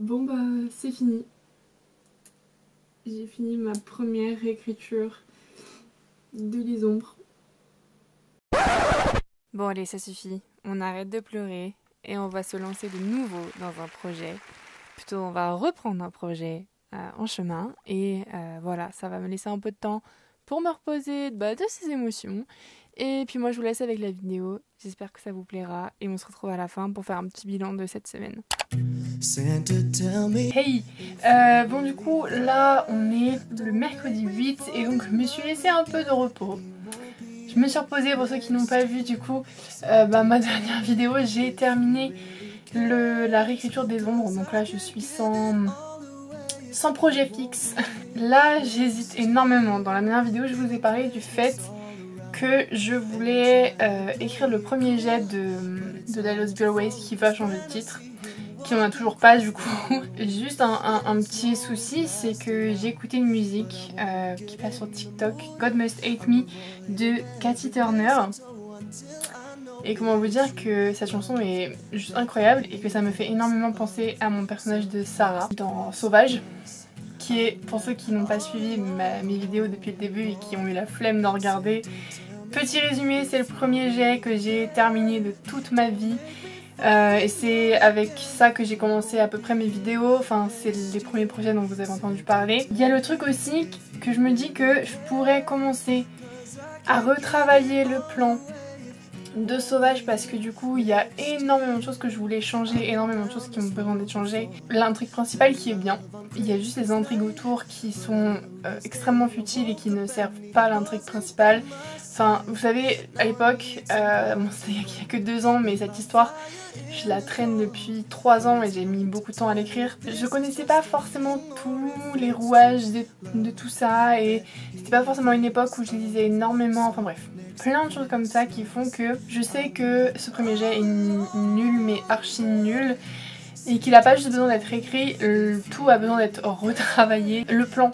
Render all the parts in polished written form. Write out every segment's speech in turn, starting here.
Bon bah c'est fini. J'ai fini ma première réécriture de Les Ombres. Bon allez, ça suffit. On arrête de pleurer et on va se lancer de nouveau dans un projet. Plutôt, on va reprendre un projet en chemin et voilà, ça va me laisser un peu de temps pour me reposer de ces émotions. Et puis moi, je vous laisse avec la vidéo. J'espère que ça vous plaira et on se retrouve à la fin pour faire un petit bilan de cette semaine. Hey, bon du coup là on est le mercredi 8 et donc je me suis laissé un peu de repos. Je me suis reposée, pour ceux qui n'ont pas vu du coup ma dernière vidéo, j'ai terminé la réécriture des ombres, donc là je suis sans projet fixe. Là j'hésite énormément. Dans la dernière vidéo je vous ai parlé du fait que je voulais écrire le premier jet de The Lost Girl Ways qui va changer de titre, qui n'en a toujours pas du coup. Juste un petit souci, c'est que j'ai écouté une musique qui passe sur TikTok, God Must Hate Me de Cathy Turner. Et comment vous dire que cette chanson est juste incroyable et que ça me fait énormément penser à mon personnage de Sarah dans Sauvage, qui est, pour ceux qui n'ont pas suivi mes vidéos depuis le début et qui ont eu la flemme d'en regarder, petit résumé, c'est le premier jet que j'ai terminé de toute ma vie. Et c'est avec ça que j'ai commencé à peu près mes vidéos, enfin c'est les premiers projets dont vous avez entendu parler. Il y a le truc aussi que je me dis que je pourrais commencer à retravailler le plan de Sauvage parce que du coup il y a énormément de choses que je voulais changer, énormément de choses qui ont besoin d'être changées. L'intrigue principale qui est bien, il y a juste les intrigues autour qui sont extrêmement futiles et qui ne servent pas à l'intrigue principale. Enfin, vous savez, à l'époque, bon, il n'y a que 2 ans, mais cette histoire, je la traîne depuis 3 ans et j'ai mis beaucoup de temps à l'écrire. Je connaissais pas forcément tous les rouages de tout ça et c'était pas forcément une époque où je lisais énormément, enfin bref. Plein de choses comme ça qui font que je sais que ce premier jet est nul mais archi nul. Et qu'il n'a pas juste besoin d'être écrit, tout a besoin d'être retravaillé. Le plan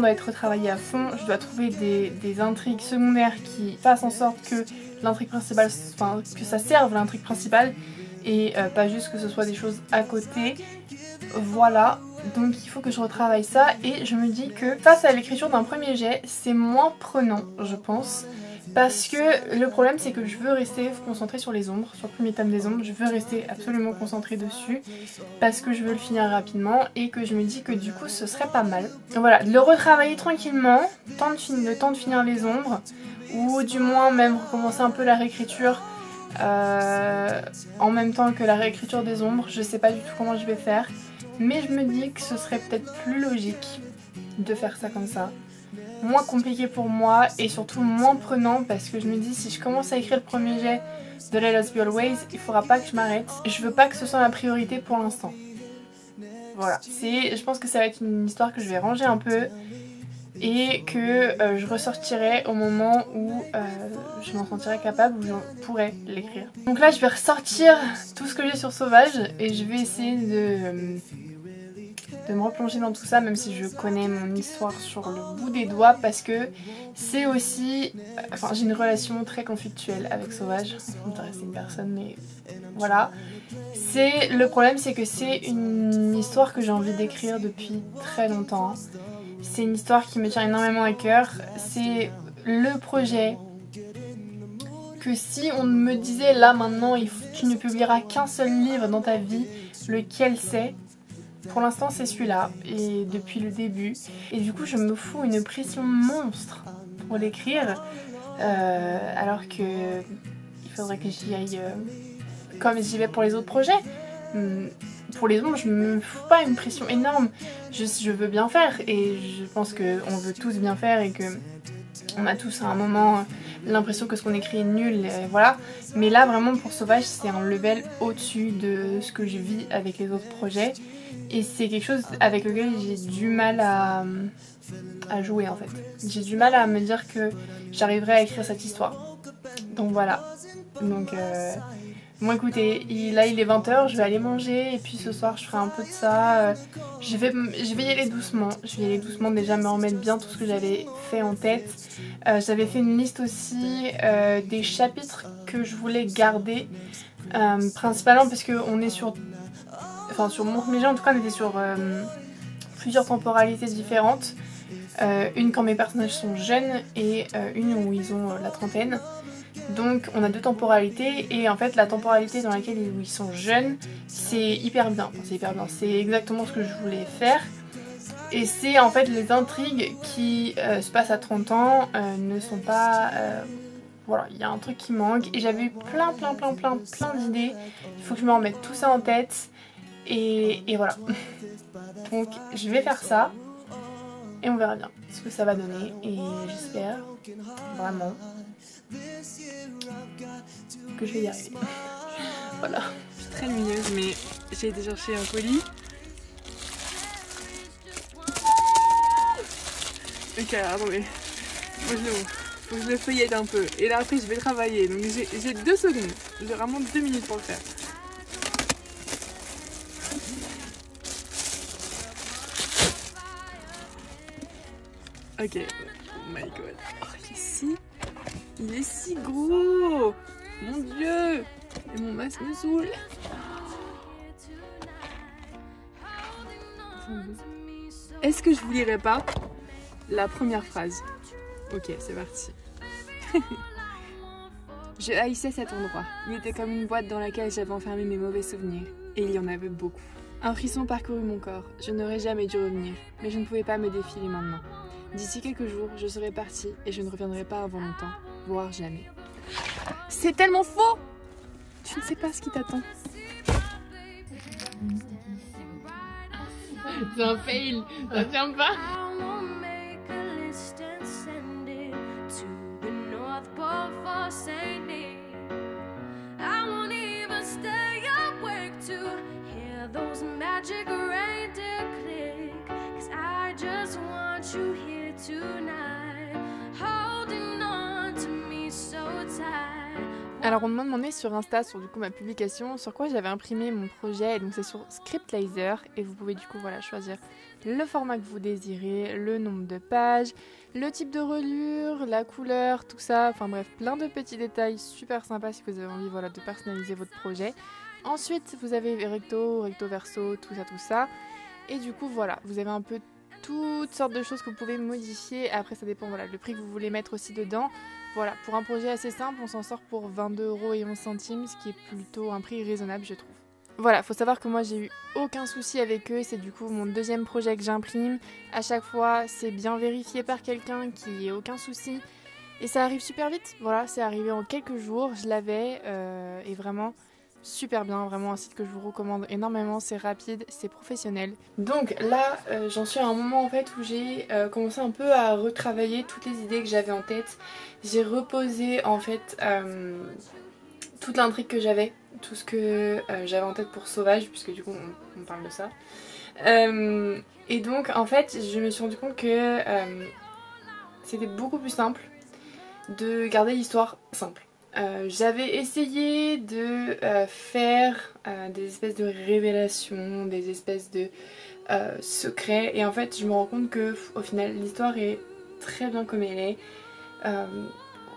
doit être retravaillé à fond. Je dois trouver des intrigues secondaires qui fassent en sorte que l'intrigue principale, enfin que ça serve l'intrigue principale et pas juste que ce soit des choses à côté. Voilà, donc il faut que je retravaille ça et je me dis que face à l'écriture d'un premier jet, c'est moins prenant, je pense. Parce que le problème c'est que je veux rester concentrée sur les ombres, sur le premier thème des ombres, je veux rester absolument concentrée dessus parce que je veux le finir rapidement et que je me dis que du coup ce serait pas mal. Donc voilà, de le retravailler tranquillement, le temps de finir les ombres, ou du moins même recommencer un peu la réécriture en même temps que la réécriture des ombres, je sais pas du tout comment je vais faire, mais je me dis que ce serait peut-être plus logique de faire ça comme ça. Moins compliqué pour moi et surtout moins prenant parce que je me dis si je commence à écrire le premier jet de The Lost Girl Ways, il faudra pas que je m'arrête. Je veux pas que ce soit ma priorité pour l'instant. Voilà, je pense que ça va être une histoire que je vais ranger un peu et que je ressortirai au moment où je m'en sentirai capable, où je pourrai l'écrire. Donc là je vais ressortir tout ce que j'ai sur Sauvage et je vais essayer de me replonger dans tout ça, même si je connais mon histoire sur le bout des doigts, parce que c'est aussi... Enfin, j'ai une relation très conflictuelle avec Sauvage. On dirait que c'est une personne, mais voilà. Le problème, c'est que c'est une histoire que j'ai envie d'écrire depuis très longtemps. C'est une histoire qui me tient énormément à cœur. C'est le projet que si on me disait là maintenant, tu ne publieras qu'un seul livre dans ta vie, lequel c'est ? Pour l'instant c'est celui-là et depuis le début et du coup je me fous une pression monstre pour l'écrire alors que il faudrait que j'y aille comme j'y vais pour les autres projets. Pour les ombres je me fous pas une pression énorme, je veux bien faire et je pense qu'on veut tous bien faire et que on a tous à un moment l'impression que ce qu'on écrit est nul, voilà. Mais là vraiment pour Sauvage c'est un level au-dessus de ce que je vis avec les autres projets. Et c'est quelque chose avec lequel j'ai du mal à jouer en fait. J'ai du mal à me dire que j'arriverai à écrire cette histoire. Donc voilà. Donc bon écoutez, là il est 20h, je vais aller manger et puis ce soir je ferai un peu de ça. Je vais y aller doucement. Je vais y aller doucement, déjà me remettre bien tout ce que j'avais fait en tête. J'avais fait une liste aussi des chapitres que je voulais garder. Principalement parce qu'on est sur... enfin sur mon premier jeu en tout cas on était sur plusieurs temporalités différentes. Une quand mes personnages sont jeunes et une où ils ont la trentaine. Donc on a 2 temporalités et en fait la temporalité dans laquelle ils sont jeunes c'est hyper bien. Enfin, c'est hyper bien, c'est exactement ce que je voulais faire. Et c'est en fait les intrigues qui se passent à 30 ans ne sont pas... voilà, il y a un truc qui manque et j'avais eu plein d'idées. Il faut que je me remette tout ça en tête et voilà. Donc je vais faire ça et on verra bien ce que ça va donner et j'espère vraiment que je vais y arriver. Voilà. Je suis très lumineuse mais j'ai été chercher un colis. Ok, attendez, moi je l'ouvre. Faut que je le feuillette un peu. Et là après je vais travailler. Donc j'ai 2 secondes. J'ai vraiment 2 minutes pour le faire. Ok. Oh my god. Oh, il est si gros. Mon dieu. Et mon masque me saoule. Est-ce que je vous lirai pas la première phrase? Ok, c'est parti. Je haïssais cet endroit. Il était comme une boîte dans laquelle j'avais enfermé mes mauvais souvenirs. Et il y en avait beaucoup. Un frisson parcourut mon corps. Je n'aurais jamais dû revenir. Mais je ne pouvais pas me défiler maintenant. D'ici quelques jours, je serai partie et je ne reviendrai pas avant longtemps. Voire jamais. C'est tellement faux! Tu ne sais pas ce qui t'attend. C'est un fail, ça tient pas. Alors on m'a demandé sur Insta, sur du coup ma publication, sur quoi j'avais imprimé mon projet, et donc c'est sur Scriptlizer et vous pouvez du coup voilà choisir le format que vous désirez, le nombre de pages, le type de reliure, la couleur, tout ça, enfin bref plein de petits détails super sympas si vous avez envie voilà, de personnaliser votre projet. Ensuite vous avez recto, recto verso, tout ça et du coup voilà vous avez un peu toutes sortes de choses que vous pouvez modifier, après ça dépend voilà le prix que vous voulez mettre aussi dedans. Voilà, pour un projet assez simple, on s'en sort pour 22,11 €, ce qui est plutôt un prix raisonnable, je trouve. Voilà, faut savoir que moi j'ai eu aucun souci avec eux, c'est du coup mon 2e projet que j'imprime. À chaque fois, c'est bien vérifié par quelqu'un, qu'il n'y ait aucun souci. Et ça arrive super vite, voilà, c'est arrivé en quelques jours, je l'avais, et vraiment super bien, vraiment un site que je vous recommande énormément, c'est rapide, c'est professionnel. Donc là j'en suis à un moment en fait où j'ai commencé un peu à retravailler toutes les idées que j'avais en tête. J'ai reposé en fait toute l'intrigue que j'avais, tout ce que j'avais en tête pour Sauvage, puisque du coup on parle de ça. Et donc en fait je me suis rendu compte que c'était beaucoup plus simple de garder l'histoire simple. J'avais essayé de faire des espèces de révélations, des espèces de secrets et en fait je me rends compte que au final l'histoire est très bien comme elle est,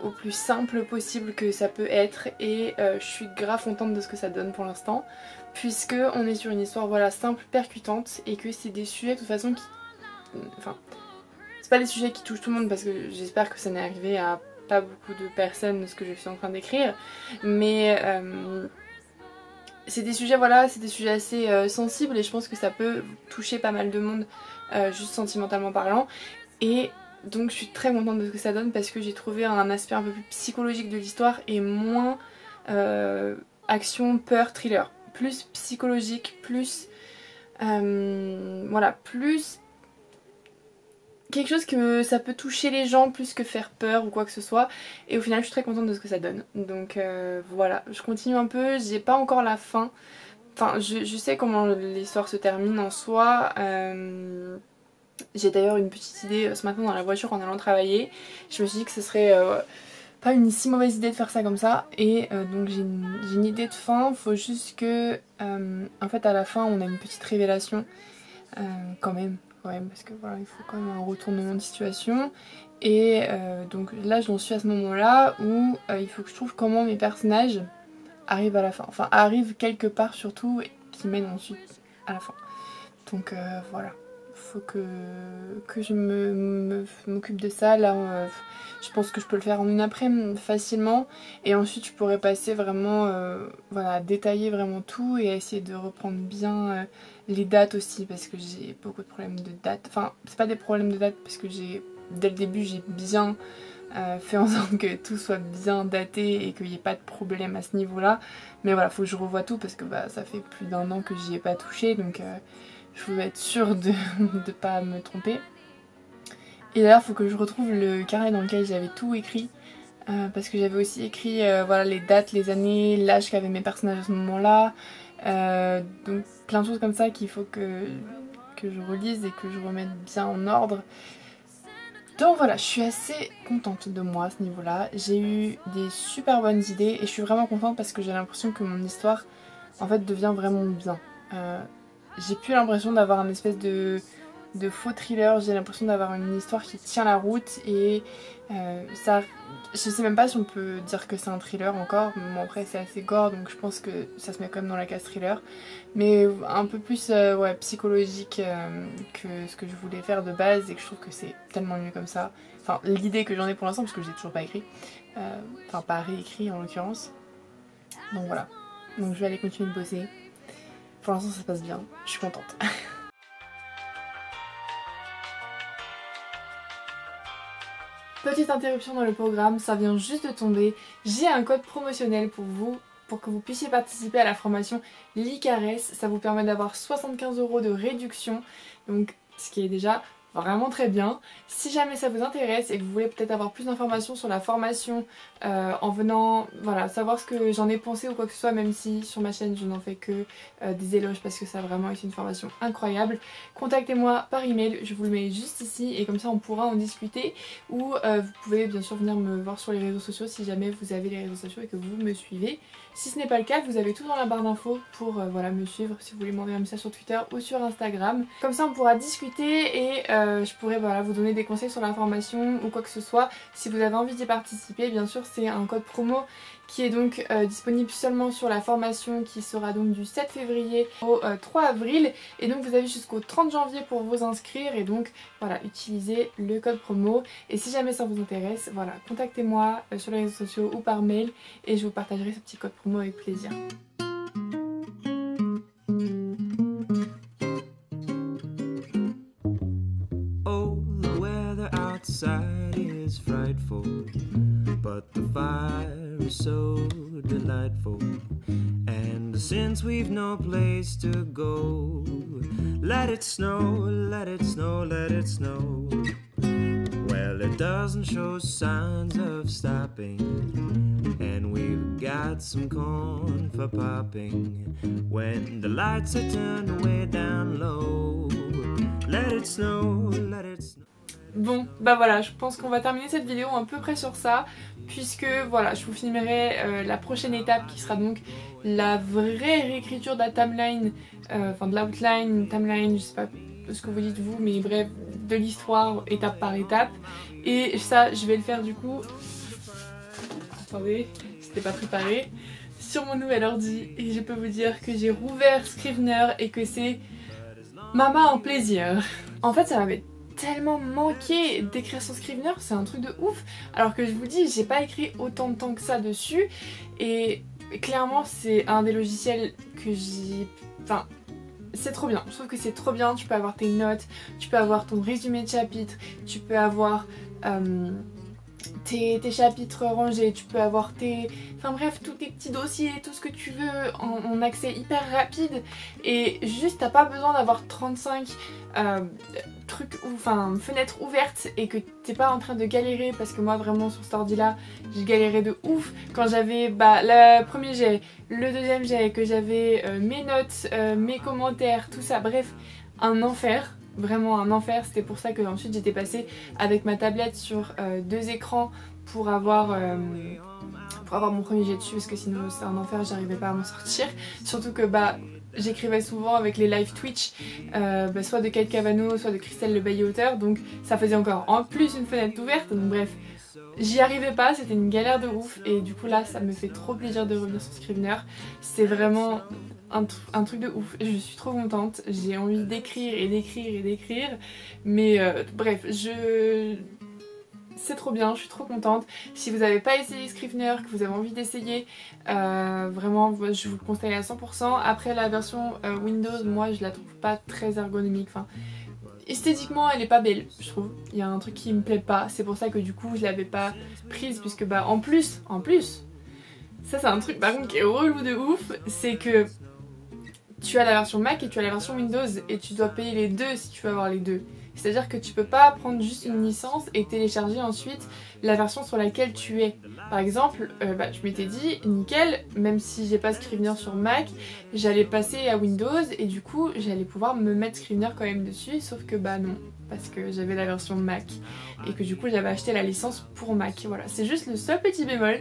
au plus simple possible que ça peut être et je suis grave contente de ce que ça donne pour l'instant puisque on est sur une histoire voilà simple, percutante et que c'est des sujets de toute façon qui... Enfin, c'est pas des sujets qui touchent tout le monde parce que j'espère que ça n'est arrivé à pas beaucoup de personnes de ce que je suis en train d'écrire mais c'est des sujets voilà, c'est des sujets assez sensibles et je pense que ça peut toucher pas mal de monde juste sentimentalement parlant et donc je suis très contente de ce que ça donne parce que j'ai trouvé un aspect un peu plus psychologique de l'histoire et moins action, peur, thriller, plus psychologique, plus voilà, plus quelque chose que ça peut toucher les gens plus que faire peur ou quoi que ce soit et au final je suis très contente de ce que ça donne donc voilà, je continue un peu, j'ai pas encore la fin, enfin je sais comment l'histoire se termine en soi, j'ai d'ailleurs une petite idée ce matin dans la voiture en allant travailler, je me suis dit que ce serait pas une si mauvaise idée de faire ça comme ça et donc j'ai une idée de fin, faut juste que en fait à la fin on a une petite révélation quand même parce que voilà il faut quand même un retournement de situation et donc là j'en suis à ce moment là où il faut que je trouve comment mes personnages arrivent à la fin, enfin arrivent quelque part surtout et qui mènent ensuite à la fin. Donc voilà, faut que je m'occupe de ça. Là je pense que je peux le faire en une après-midi facilement, et ensuite je pourrais passer vraiment voilà, à détailler vraiment tout et à essayer de reprendre bien les dates aussi, parce que j'ai beaucoup de problèmes de date. Enfin c'est pas des problèmes de date parce que dès le début j'ai bien fait en sorte que tout soit bien daté et qu'il n'y ait pas de problème à ce niveau là, mais voilà, faut que je revoie tout parce que bah, ça fait plus d'1 an que j'y ai pas touché, donc je veux être sûre de ne pas me tromper. Et d'ailleurs faut que je retrouve le carnet dans lequel j'avais tout écrit, parce que j'avais aussi écrit voilà, les dates, les années, l'âge qu'avaient mes personnages à ce moment là, donc plein de choses comme ça qu'il faut que je relise et que je remette bien en ordre. Donc voilà, je suis assez contente de moi à ce niveau-là. J'ai eu des super bonnes idées et je suis vraiment contente parce que j'ai l'impression que mon histoire en fait devient vraiment bien. J'ai plus l'impression d'avoir un espèce de faux thriller, j'ai l'impression d'avoir une histoire qui tient la route et ça... Je sais même pas si on peut dire que c'est un thriller encore, bon après c'est assez gore donc je pense que ça se met quand même dans la case thriller, mais un peu plus ouais, psychologique que ce que je voulais faire de base, et que je trouve que c'est tellement mieux comme ça. Enfin l'idée que j'en ai pour l'instant parce que j'ai toujours pas écrit, enfin pas réécrit en l'occurrence. Donc voilà, donc je vais aller continuer de bosser. Pour l'instant ça se passe bien, je suis contente. Petite interruption dans le programme, ça vient juste de tomber. J'ai un code promotionnel pour vous, pour que vous puissiez participer à la formation l'ICARES. Ça vous permet d'avoir 75 € de réduction, donc ce qui est déjà vraiment très bien. Si jamais ça vous intéresse et que vous voulez peut-être avoir plus d'informations sur la formation en venant voilà, savoir ce que j'en ai pensé ou quoi que ce soit, même si sur ma chaîne je n'en fais que des éloges parce que ça a vraiment été une formation incroyable, contactez-moi par email, je vous le mets juste ici et comme ça on pourra en discuter, ou vous pouvez bien sûr venir me voir sur les réseaux sociaux si jamais vous avez les réseaux sociaux et que vous me suivez. Si ce n'est pas le cas, vous avez tout dans la barre d'infos pour voilà, me suivre si vous voulez m'envoyer un message sur Twitter ou sur Instagram. Comme ça on pourra discuter et je pourrais voilà, vous donner des conseils sur la formation ou quoi que ce soit. Si vous avez envie d'y participer, bien sûr c'est un code promo qui est donc disponible seulement sur la formation qui sera donc du 7 février au 3 avril. Et donc vous avez jusqu'au 30 janvier pour vous inscrire et donc voilà, utilisez le code promo. Et si jamais ça vous intéresse, voilà, contactez-moi sur les réseaux sociaux ou par mail et je vous partagerai ce petit code promo avec plaisir. Oh, the weather outside is frightful, but the fire is so delightful. And since we've no place to go, let it snow, let it snow, let it snow. Well, it doesn't show signs of stopping, and we've got some corn for popping. When the lights are turned way down low, let it snow, let it snow. Bon, bah voilà, je pense qu'on va terminer cette vidéo à peu près sur ça, puisque voilà, je vous filmerai la prochaine étape qui sera donc la vraie réécriture de la timeline, enfin de l'outline, timeline, je sais pas ce que vous dites vous, mais bref, de l'histoire étape par étape. Et ça, je vais le faire du coup, attendez, c'était pas préparé, sur mon nouvel ordi, et je peux vous dire que j'ai rouvert Scrivener et que c'est maman un plaisir. En fait, ça m'avait tellement manqué d'écrire sur Scrivener, c'est un truc de ouf, alors que je vous dis, j'ai pas écrit autant de temps que ça dessus, et clairement c'est un des logiciels que j'ai... Enfin, c'est trop bien, je trouve que c'est trop bien, tu peux avoir tes notes, tu peux avoir ton résumé de chapitre, tu peux avoir tes chapitres rangés, tu peux avoir tes... Enfin bref, tous tes petits dossiers, tout ce que tu veux en accès hyper rapide, et juste t'as pas besoin d'avoir 35 trucs, enfin fenêtres ouvertes et que t'es pas en train de galérer, parce que moi vraiment sur cet ordi là j'ai galéré de ouf quand j'avais le premier jet, le deuxième jet, que j'avais mes notes, mes commentaires, tout ça, bref, un enfer. Vraiment un enfer, c'était pour ça que ensuite j'étais passée avec ma tablette sur 2 écrans pour avoir mon premier jet dessus, parce que sinon c'est un enfer, j'arrivais pas à m'en sortir. Surtout que j'écrivais souvent avec les live Twitch, soit de Kate Cavano, soit de Christelle Le Bailly-Auteur, donc ça faisait encore en plus une fenêtre ouverte, donc bref, j'y arrivais pas, c'était une galère de ouf, et du coup là ça me fait trop plaisir de revenir sur Scrivener. C'est vraiment un truc de ouf. Je suis trop contente, j'ai envie d'écrire et d'écrire et d'écrire, mais bref, c'est trop bien, je suis trop contente. Si vous n'avez pas essayé Scrivener, que vous avez envie d'essayer, vraiment je vous le conseille à 100%. Après la version Windows, moi je la trouve pas très ergonomique, enfin esthétiquement elle est pas belle je trouve, il y a un truc qui me plaît pas, c'est pour ça que du coup je l'avais pas prise, puisque bah en plus, ça c'est un truc par contre qui est relou de ouf, c'est que tu as la version Mac et tu as la version Windows et tu dois payer les deux si tu veux avoir les deux. C'est à dire que tu peux pas prendre juste une licence et télécharger ensuite la version sur laquelle tu es. Par exemple, je m'étais dit nickel, même si j'ai pas Scrivener sur Mac, j'allais passer à Windows et du coup j'allais pouvoir me mettre Scrivener quand même dessus, sauf que bah non, parce que j'avais la version Mac et que du coup j'avais acheté la licence pour Mac. Voilà, c'est juste le seul petit bémol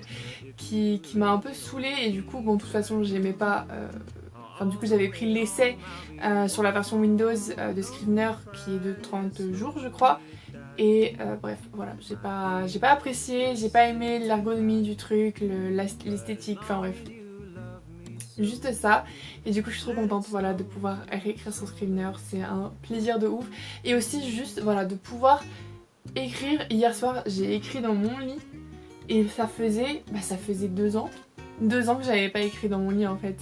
qui m'a un peu saoulée, et du coup bon de toute façon j'aimais pas... Enfin, du coup j'avais pris l'essai sur la version Windows de Scrivener qui est de 30 jours je crois, et bref voilà, j'ai pas apprécié, j'ai pas aimé l'ergonomie du truc, l'esthétique, enfin bref, juste ça. Et du coup je suis trop contente voilà, de pouvoir réécrire sur Scrivener, c'est un plaisir de ouf. Et aussi juste voilà, de pouvoir écrire. Hier soir j'ai écrit dans mon lit et ça faisait 2 ans que j'avais pas écrit dans mon lit en fait.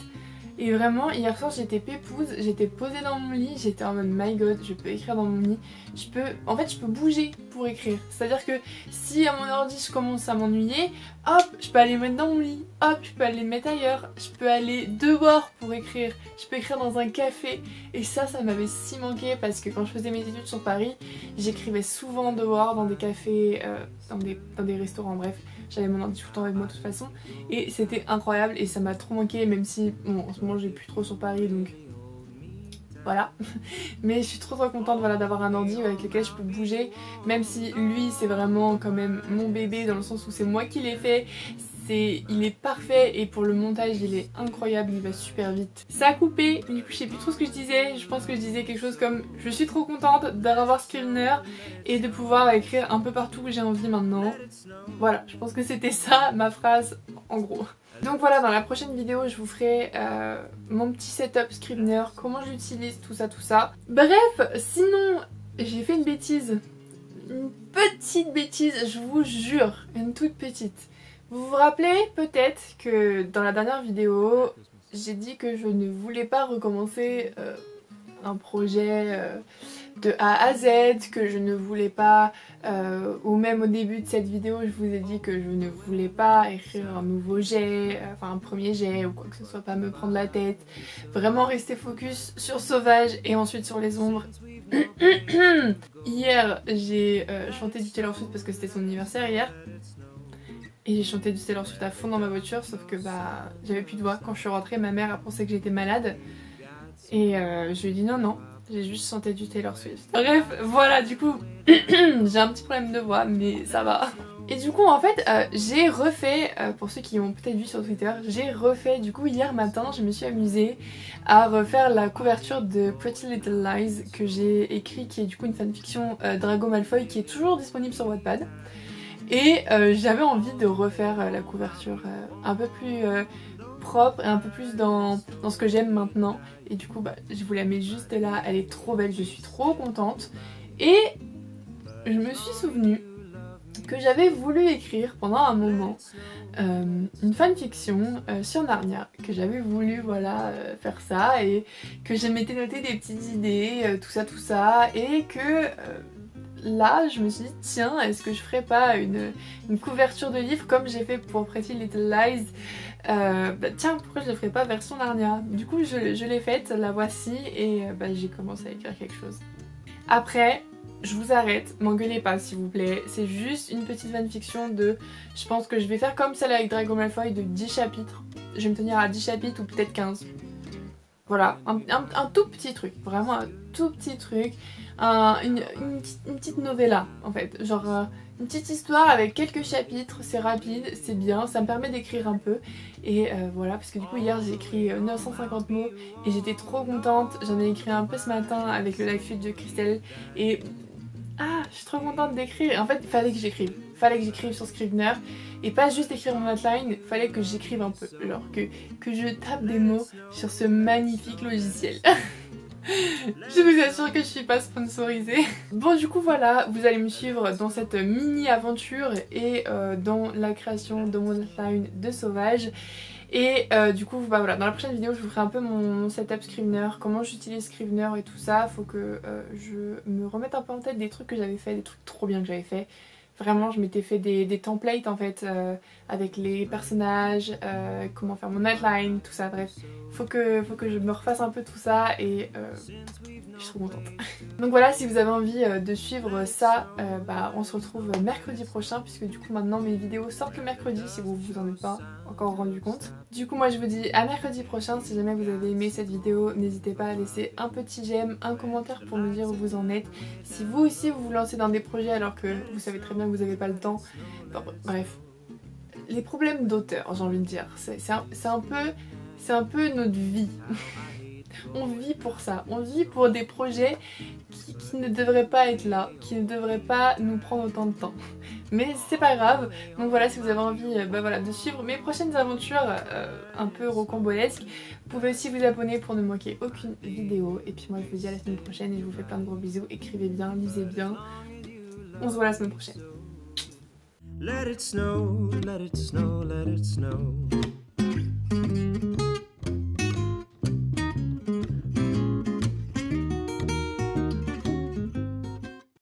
Et vraiment hier soir j'étais pépouze, j'étais posée dans mon lit, j'étais en mode my god, je peux écrire dans mon lit, je peux bouger pour écrire. C'est à dire que si à mon ordi je commence à m'ennuyer, hop je peux aller mettre dans mon lit, hop je peux aller mettre ailleurs, je peux aller dehors pour écrire, je peux écrire dans un café. Et ça m'avait si manqué, parce que quand je faisais mes études sur Paris, j'écrivais souvent dehors dans des cafés, dans des restaurants, bref. J'avais mon ordi tout le temps avec moi de toute façon et c'était incroyable et ça m'a trop manqué, même si bon en ce moment j'ai plus trop sur Paris donc voilà. Mais je suis trop contente voilà, d'avoir un ordi avec lequel je peux bouger, même si lui c'est vraiment quand même mon bébé dans le sens où c'est moi qui l'ai fait. Il est parfait et pour le montage il est incroyable, il va super vite. Ça a coupé, du coup je sais plus trop ce que je disais, je pense que je disais quelque chose comme je suis trop contente d'avoir Scrivener et de pouvoir écrire un peu partout où j'ai envie maintenant. Voilà, je pense que c'était ça ma phrase en gros. Donc voilà, dans la prochaine vidéo je vous ferai mon petit setup Scrivener, comment je l'utilise, tout ça. Bref, sinon j'ai fait une bêtise, une petite bêtise, je vous jure, une toute petite. Vous vous rappelez peut-être que dans la dernière vidéo, j'ai dit que je ne voulais pas recommencer un projet de A à Z, que je ne voulais pas, ou même au début de cette vidéo, je vous ai dit que je ne voulais pas écrire un nouveau jet, enfin un premier jet ou quoi que ce soit, pas me prendre la tête, vraiment rester focus sur Sauvage et ensuite sur les ombres. Hier, j'ai chanté du Taylor Swift parce que c'était son anniversaire hier. Et j'ai chanté du Taylor Swift à fond dans ma voiture, sauf que bah j'avais plus de voix. Quand je suis rentrée, ma mère a pensé que j'étais malade. Et je lui ai dit non, j'ai juste chanté du Taylor Swift. Bref, voilà, du coup, j'ai un petit problème de voix, mais ça va. Et du coup, en fait, j'ai refait, pour ceux qui ont peut-être vu sur Twitter, j'ai refait, du coup, hier matin, je me suis amusée à refaire la couverture de Pretty Little Lies que j'ai écrit, qui est du coup une fanfiction Drago Malfoy, qui est toujours disponible sur Wattpad. Et j'avais envie de refaire la couverture un peu plus propre et un peu plus dans ce que j'aime maintenant. Et du coup bah, je vous la mets juste là, elle est trop belle, je suis trop contente. Et je me suis souvenue que j'avais voulu écrire pendant un moment une fanfiction sur Narnia, que j'avais voulu voilà faire ça et que je m'étais noté des petites idées, tout ça, et que... là, je me suis dit, tiens, est-ce que je ferais pas une couverture de livre comme j'ai fait pour Pretty Little Lies, tiens, pourquoi je ne ferais pas version Narnia? Du coup, je l'ai faite, la voici, et j'ai commencé à écrire quelque chose. Après, je vous arrête, m'engueulez pas s'il vous plaît, c'est juste une petite fanfiction de... Je pense que je vais faire comme celle avec Drago Malfoy de 10 chapitres. Je vais me tenir à 10 chapitres ou peut-être 15. Voilà, un tout petit truc, vraiment un tout petit truc. Une petite novella en fait, genre une petite histoire avec quelques chapitres, c'est rapide, c'est bien, ça me permet d'écrire un peu. Et voilà, parce que du coup hier j'ai écrit 950 mots et j'étais trop contente, j'en ai écrit un peu ce matin avec le live feed de Christelle. Et Ah, je suis trop contente d'écrire. En fait, il fallait que j'écrive. Il fallait que j'écrive sur Scrivener. Et pas juste écrire mon outline, il fallait que j'écrive un peu. Genre que je tape des mots sur ce magnifique logiciel. Je vous assure que je suis pas sponsorisée. Bon du coup voilà, vous allez me suivre dans cette mini aventure et dans la création de mon outline de Sauvage. Et du coup bah voilà, dans la prochaine vidéo je vous ferai un peu mon setup Scrivener, comment j'utilise Scrivener et tout ça. Faut que je me remette un peu en tête des trucs que j'avais fait, des trucs trop bien que j'avais fait. Vraiment je m'étais fait des templates en fait avec les personnages, comment faire mon outline, tout ça, bref. Faut que je me refasse un peu tout ça et je suis trop contente. Donc voilà, si vous avez envie de suivre ça, bah, on se retrouve mercredi prochain puisque du coup maintenant mes vidéos sortent le mercredi si vous vous en êtes pas encore rendu compte. Du coup moi je vous dis à mercredi prochain. Si jamais vous avez aimé cette vidéo, n'hésitez pas à laisser un petit j'aime, un commentaire pour me dire où vous en êtes. Si vous aussi vous vous lancez dans des projets alors que vous savez très bien que vous n'avez pas le temps, bon, bref. Les problèmes d'auteur, j'ai envie de dire, c'est un peu notre vie. On vit pour ça, on vit pour des projets qui ne devraient pas être là, qui ne devraient pas nous prendre autant de temps. Mais c'est pas grave, donc voilà, si vous avez envie bah voilà, de suivre mes prochaines aventures un peu rocambolesques, vous pouvez aussi vous abonner pour ne manquer aucune vidéo. Et puis moi je vous dis à la semaine prochaine et je vous fais plein de gros bisous, écrivez bien, lisez bien, on se voit la semaine prochaine. Let it snow, let it snow, let it snow.